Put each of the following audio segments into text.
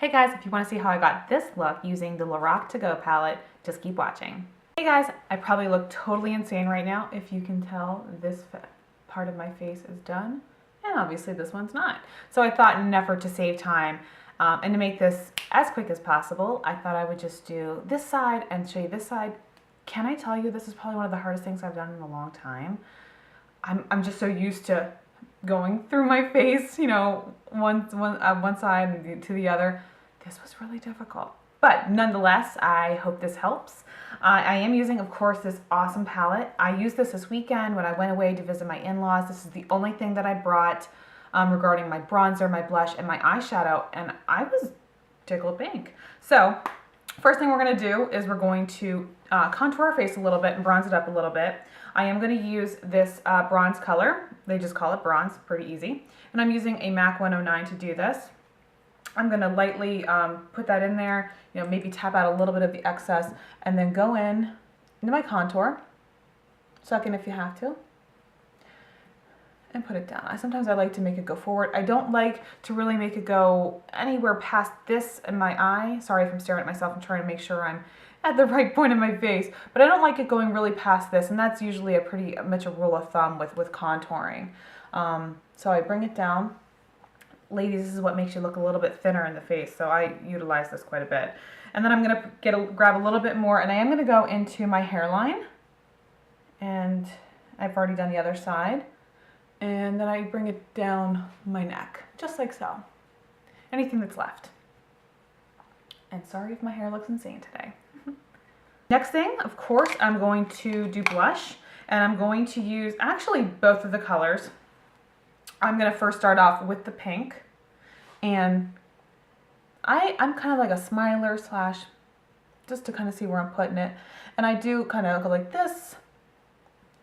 Hey guys, if you want to see how I got this look using the Lorac To Go palette, just keep watching. Hey guys, I probably look totally insane right now. If you can tell, this part of my face is done, and obviously this one's not. So I thought, in an effort to save time and to make this as quick as possible, I thought I would just do this side and show you this side. Can I tell you, this is probably one of the hardest things I've done in a long time. I'm just so used to going through my face, you know, one side and to the other. This was really difficult, but nonetheless, I hope this helps. I am using, of course, this awesome palette. I used this weekend when I went away to visit my in-laws. This is the only thing that I brought regarding my bronzer, my blush, and my eyeshadow, and I was tickled pink. So first thing we're going to do is we're going to contour our face a little bit and bronze it up a little bit. I am going to use this bronze color. They just call it bronze, pretty easy. And I'm using a MAC 109 to do this. I'm going to lightly put that in there, you know, maybe tap out a little bit of the excess, and then go into my contour, suck in if you have to, and put it down. Sometimes I like to make it go forward. I don't like to really make it go anywhere past this in my eye. Sorry if I'm staring at myself. I'm trying to make sure I'm at the right point in my face, but I don't like it going really past this, and that's usually a pretty much a rule of thumb with contouring. So I bring it down. Ladies, this is what makes you look a little bit thinner in the face, so I utilize this quite a bit. And then I'm going to grab a little bit more, and I am going to go into my hairline, and I've already done the other side, and then I bring it down my neck, just like so. Anything that's left. And sorry if my hair looks insane today. Next thing, of course, I'm going to do blush, and I'm going to use actually both of the colors. I'm going to first start off with the pink, and I'm kind of like a smiler slash, just to kind of see where I'm putting it, and I do kind of go like this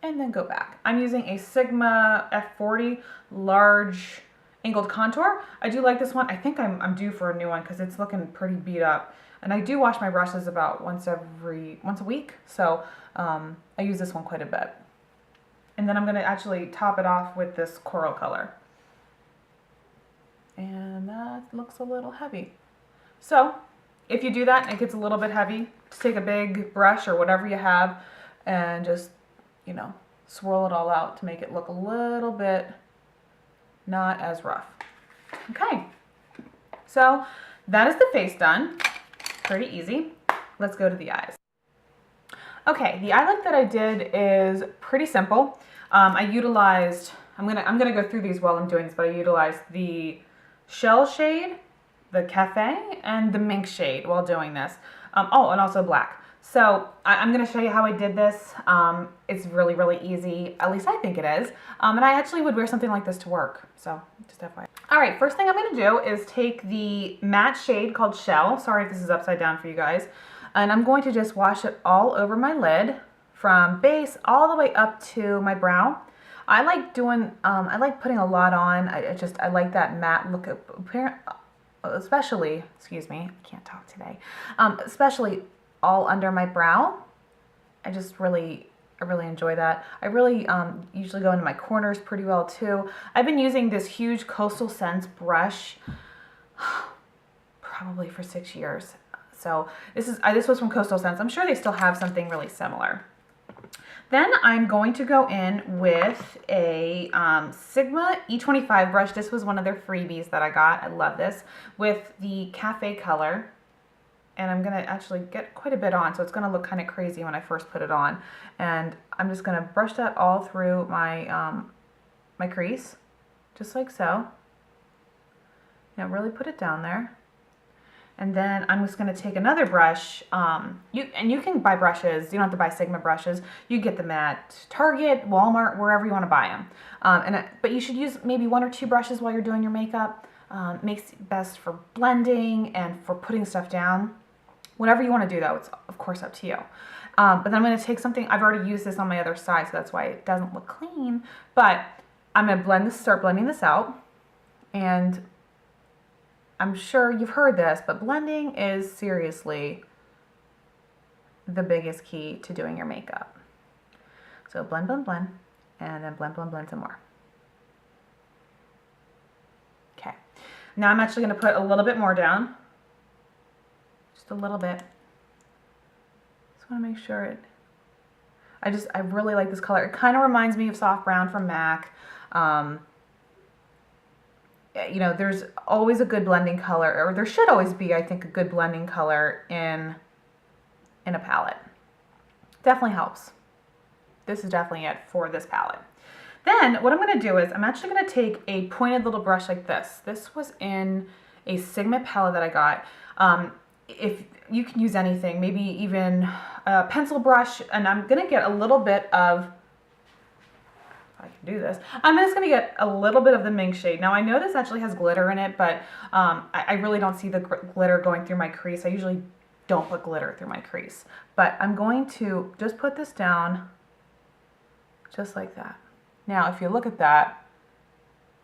and then go back. I'm using a Sigma F40 large angled contour. I do like this one. I think I'm due for a new one because it's looking pretty beat up, and I do wash my brushes about once a week, so I use this one quite a bit. And then I'm going to actually top it off with this coral color. And that looks a little heavy. So if you do that and it gets a little bit heavy, just take a big brush or whatever you have and just, you know, swirl it all out to make it look a little bit not as rough. Okay, so that is the face done. Pretty easy. Let's go to the eyes. Okay, the eye look that I did is pretty simple. I utilized, I'm gonna go through these while I'm doing this, but I utilized the shell shade, the cafe, and the mink shade while doing this. Oh, and also black. So I'm gonna show you how I did this. It's really, really easy. At least I think it is. And I actually would wear something like this to work. So just FYI. All right, first thing I'm gonna do is take the matte shade called Shell. Sorry if this is upside down for you guys. And I'm going to just wash it all over my lid from base all the way up to my brow. I like doing, I like putting a lot on. I like that matte look, especially, excuse me, I can't talk today, especially all under my brow. I really enjoy that. I really usually go into my corners pretty well too. I've been using this huge Coastal Scents brush probably for 6 years. So this was from Coastal Scents. I'm sure they still have something really similar. Then I'm going to go in with a Sigma E25 brush. This was one of their freebies that I got. I love this. With the cafe color. And I'm going to actually get quite a bit on, so it's going to look kind of crazy when I first put it on. And I'm just going to brush that all through my, my crease, just like so. Now really put it down there. And then I'm just going to take another brush. You can buy brushes. You don't have to buy Sigma brushes. You get them at Target, Walmart, wherever you want to buy them. But you should use maybe 1 or 2 brushes while you're doing your makeup. Makes it best for blending and for putting stuff down. Whatever you want to do, though, it's of course up to you. But then I'm going to take something. I've already used this on my other side, so that's why it doesn't look clean. But I'm going to start blending this out. And I'm sure you've heard this, but blending is seriously the biggest key to doing your makeup. So blend, blend, blend, and then blend, blend, blend some more. Okay. Now I'm actually going to put a little bit more down just a little bit. Just want to make sure it, I really like this color. It kind of reminds me of Soft Brown from MAC. You know, there's always a good blending color, or there should always be, I think, a good blending color in a palette. Definitely helps. This is definitely it for this palette. Then what I'm going to do is I'm actually going to take a pointed little brush like this. This was in a Sigma palette that I got. If you can use anything, maybe even a pencil brush, and I'm going to get a little bit of, if I can do this, I'm just going to get a little bit of the Mink shade. Now I know this actually has glitter in it, but I really don't see the glitter going through my crease. I usually don't put glitter through my crease, but I'm going to just put this down just like that. Now, if you look at that,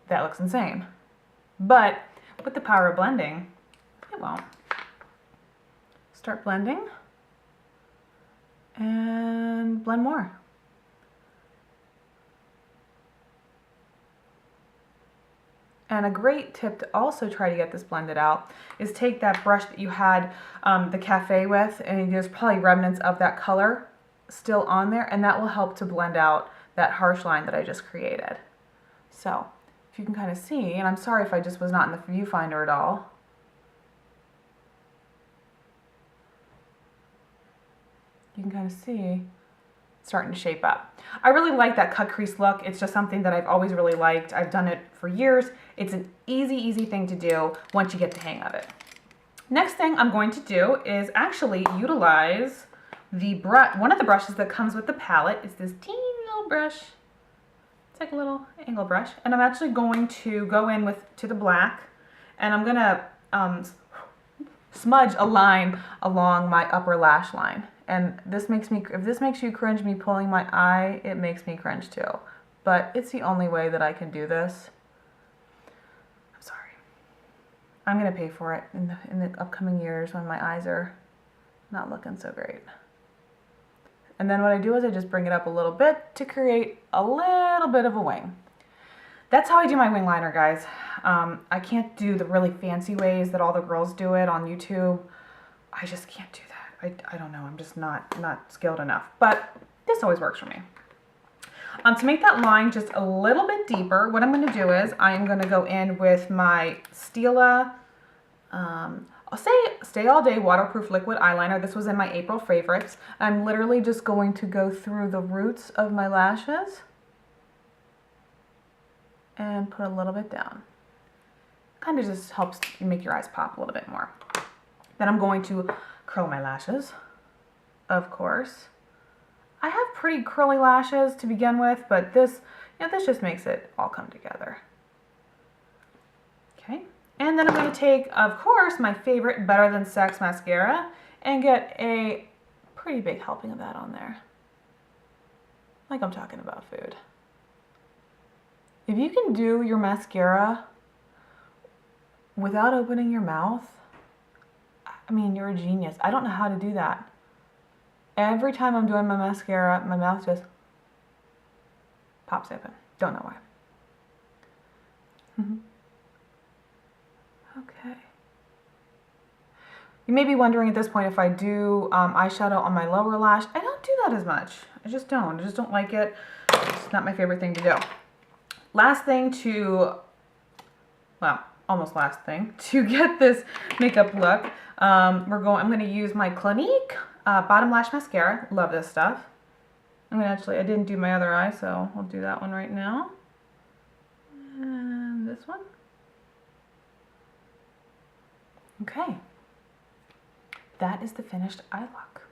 that looks insane, but with the power of blending, it won't. Start blending and blend more. And a great tip to also try to get this blended out is take that brush that you had the cafe with, and there's probably remnants of that color still on there, and that will help to blend out that harsh line that I just created. So if you can kind of see, and I'm sorry if I just was not in the viewfinder at all. You can kind of see it's starting to shape up. I really like that cut crease look. It's just something that I've always really liked. I've done it for years. It's an easy thing to do once you get the hang of it. Next thing I'm going to do is actually utilize the brush. One of the brushes that comes with the palette is this teeny little brush. It's like a little angle brush, and I'm actually going to go in to the black, and I'm gonna smudge a line along my upper lash line. And this makes me, if this makes you cringe, me pulling my eye, it makes me cringe too. But it's the only way that I can do this. I'm sorry. I'm gonna pay for it in the upcoming years when my eyes are not looking so great. And then what I do is I just bring it up a little bit to create a little bit of a wing. That's how I do my wing liner, guys. I can't do the really fancy ways that all the girls do it on YouTube. I just can't do that. I don't know, I'm just not skilled enough, but this always works for me. To make that line just a little bit deeper, what I'm going to do is I'm going to go in with my Stila, I'll say Stay All Day Waterproof Liquid Eyeliner. This was in my April favorites. I'm literally just going to go through the roots of my lashes and put a little bit down. Kind of just helps make your eyes pop a little bit more. Then I'm going to curl my lashes, of course. I have pretty curly lashes to begin with, but this, you know, this just makes it all come together. Okay, and then I'm going to take, of course, my favorite Better Than Sex mascara and get a pretty big helping of that on there. Like I'm talking about food. If you can do your mascara without opening your mouth, I mean, you're a genius. I don't know how to do that. Every time I'm doing my mascara, my mouth just pops open. Don't know why. Okay. You may be wondering at this point if I do eyeshadow on my lower lash. I don't do that as much. I just don't like it. It's not my favorite thing to do. Last thing to, well, almost last thing to get this makeup look. I'm going to use my Clinique Bottom Lash Mascara. Love this stuff. I didn't do my other eye, so I'll do that one right now. And this one. Okay. That is the finished eye look.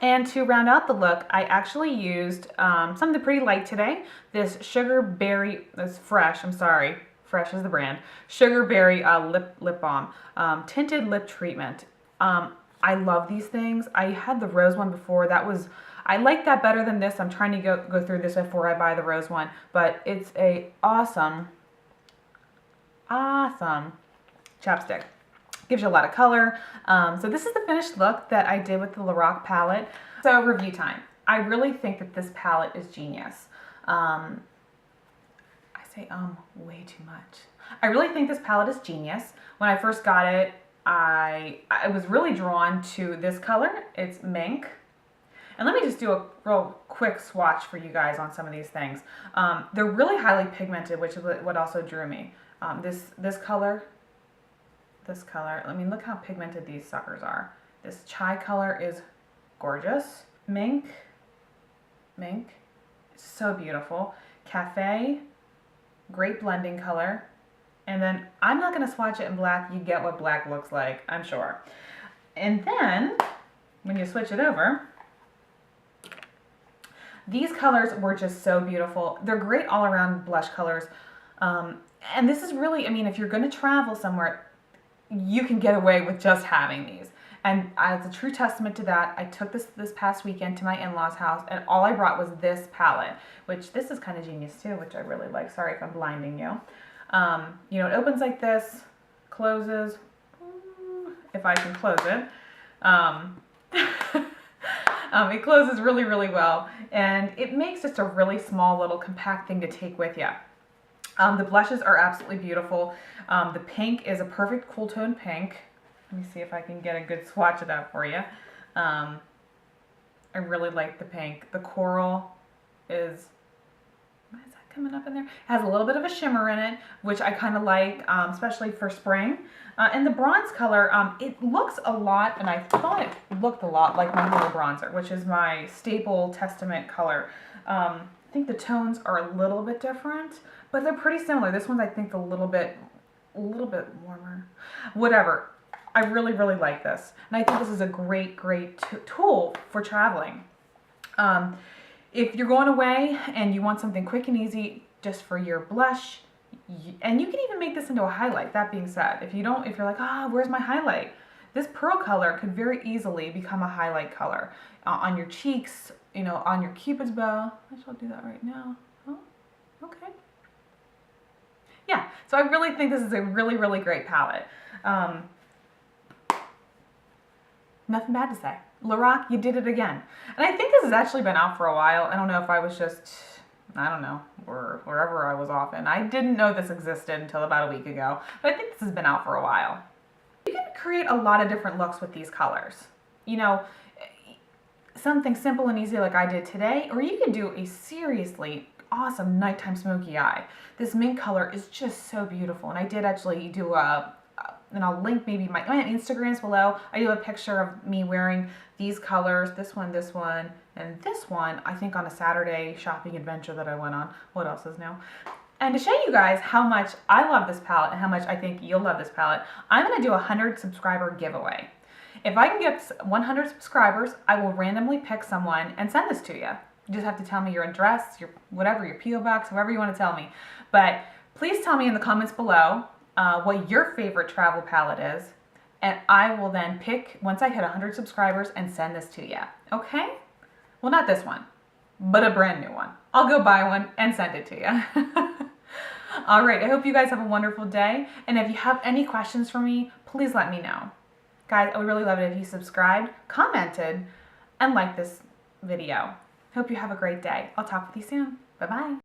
And to round out the look, I actually used something pretty light today. This Sugar Berry, that's Fresh, I'm sorry. Fresh is the brand. Sugar Berry lip balm, tinted lip treatment. I love these things. I had the rose one before. I like that better than this. I'm trying to go through this before I buy the rose one, but it's a awesome chapstick. Gives you a lot of color. So this is the finished look that I did with the Lorac palette. So review time. I really think that this palette is genius. Way too much. I really think this palette is genius. When I first got it, I was really drawn to this color. It's mink. And let me just do a real quick swatch for you guys on some of these things. They're really highly pigmented, which is what also drew me. This color, I mean, look how pigmented these suckers are. This chai color is gorgeous. Mink, so beautiful. Cafe, great blending color. And then I'm not gonna swatch it in black. You get what black looks like, I'm sure. And then when you switch it over, these colors were just so beautiful. They're great all around blush colors. And this is really, I mean, if you're gonna travel somewhere, you can get away with just having these. And as a true testament to that, I took this past weekend to my in-laws' house, and all I brought was this palette, which this is kind of genius too, which I really like. Sorry if I'm blinding you. You know, it opens like this, closes, if I can close it. It closes really, really well, and it makes just a really small little compact thing to take with you. The blushes are absolutely beautiful. The pink is a perfect cool tone pink. Let me see if I can get a good swatch of that for you. I really like the pink. The coral is, what is that coming up in there? It has a little bit of a shimmer in it, which I kind of like, especially for spring. And the bronze color, it looks a lot, and I thought it looked a lot like my Holo bronzer, which is my staple Testament color. I think the tones are a little bit different, but they're pretty similar. This one's, I think, a little bit warmer. Whatever. I really, really like this. And I think this is a great, great tool for traveling. If you're going away and you want something quick and easy just for your blush, and you can even make this into a highlight. That being said, if you're like, where's my highlight? This pearl color could very easily become a highlight color on your cheeks, you know, on your Cupid's bow. I shall do that right now. Oh, okay. Yeah, so I really think this is a really, really great palette. Nothing bad to say. Lorac, you did it again. And I think this has actually been out for a while. I don't know if I was just, I don't know, or wherever I was off in. I didn't know this existed until about a week ago, but I think this has been out for a while. You can create a lot of different looks with these colors. You know, something simple and easy like I did today, or you can do a seriously awesome nighttime smoky eye. This mint color is just so beautiful, and I did actually do and I'll link maybe my Instagrams below. I do a picture of me wearing these colors, this one, and this one, I think on a Saturday shopping adventure that I went on. What else is new? And to show you guys how much I love this palette and how much I think you'll love this palette, I'm gonna do a 100 subscriber giveaway. If I can get 100 subscribers, I will randomly pick someone and send this to you. You just have to tell me your address, your whatever, your P.O. box, whatever you want to tell me. But please tell me in the comments below what your favorite travel palette is, and I will then pick, once I hit 100 subscribers, and send this to you, okay? Well, not this one, but a brand new one. I'll go buy one and send it to you. All right, I hope you guys have a wonderful day, and if you have any questions for me, please let me know. Guys, I would really love it if you subscribed, commented, and liked this video. Hope you have a great day. I'll talk with you soon. Bye-bye.